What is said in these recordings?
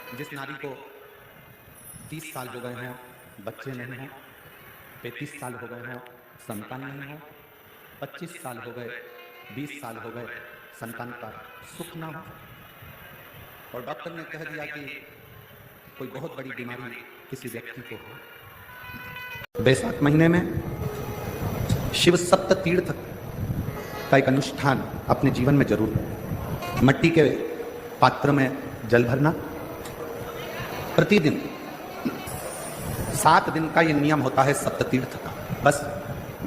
जिस नारी को 30 साल हो गए हों, बच्चे नहीं हों, 35 साल हो गए हों, संतान नहीं हो, 25 साल हो गए, 20 साल हो गए, संतान का सुख ना हो, और डॉक्टर ने कह दिया कि कोई बहुत बड़ी बीमारी किसी व्यक्ति को हो। बैसाख महीने में शिव सप्त तीर्थ का एक अनुष्ठान अपने जीवन में जरूर करें। मिट्टी के पात्र में जल भरना, प्रतिदिन 7 दिन का ये नियम होता है सप्त तीर्थ का। बस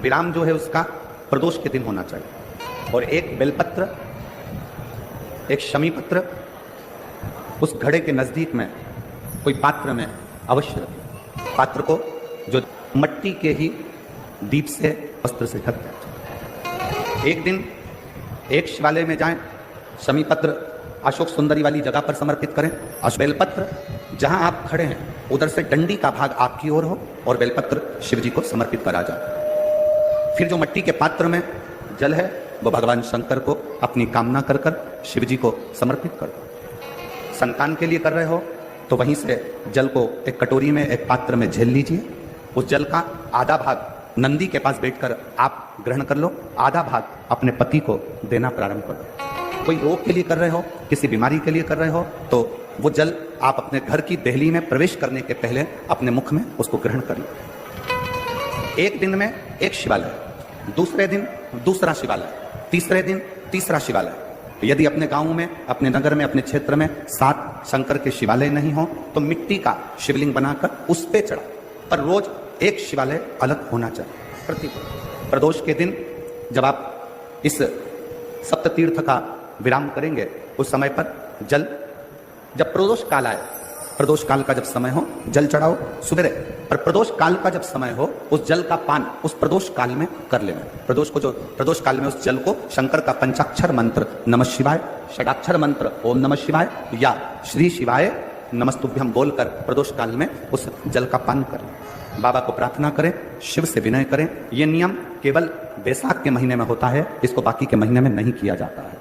विराम जो है उसका प्रदोष के दिन होना चाहिए। और एक बेलपत्र, एक शमी पत्र उस घड़े के नजदीक में कोई पात्र में अवश्य रखें। पात्र को जो मिट्टी के ही दीप से वस्त्र से ढक दें। एक दिन एक शिवालय में जाएं, शमी पत्र अशोक सुंदरी वाली जगह पर समर्पित करें। बेलपत्र जहां आप खड़े हैं उधर से डंडी का भाग आपकी ओर हो और बेलपत्र शिव जी को समर्पित करा जाए। फिर जो मिट्टी के पात्र में जल है वो भगवान शंकर को अपनी कामना कर कर शिव जी को समर्पित कर दो। संतान के लिए कर रहे हो तो वहीं से जल को एक कटोरी में, एक पात्र में झेल लीजिए। उस जल का आधा भाग नंदी के पास बैठकर आप ग्रहण कर लो, आधा भाग अपने पति को देना प्रारंभ कर दो। कोई रोग के लिए कर रहे हो, किसी बीमारी के लिए कर रहे हो तो वो जल आप अपने घर की देहली में प्रवेश करने के पहले अपने मुख में उसको ग्रहण कर लो। एक दिन में एक शिवालय, दूसरे दिन दूसरा शिवालय, तीसरे दिन तीसरा शिवालय। यदि अपने गांव में, अपने नगर में, अपने क्षेत्र में 7 शंकर के शिवालय नहीं हो तो मिट्टी का शिवलिंग बनाकर उस पे चढ़ा, पर रोज एक शिवालय अलग होना चाहिए। प्रतिदिन प्रदोष के दिन जब आप इस सप्त तीर्थ का विराम करेंगे उस समय पर जल, जब प्रदोष काल आए, प्रदोष काल का जब समय हो जल चढ़ाओ सुबह, पर प्रदोष काल का जब समय हो उस जल का पान उस प्रदोष काल में कर लेना। प्रदोष काल में उस जल को शंकर का पंचाक्षर मंत्र नमः शिवाय, षडाक्षर मंत्र ओम नमः शिवाय या श्री शिवाय नमस्तुभ्यम बोलकर प्रदोष काल में उस जल का पान करें। बाबा को प्रार्थना करें, शिव से विनय करें। यह नियम केवल बैसाख के महीने में होता है, इसको बाकी के महीने में नहीं किया जाता है।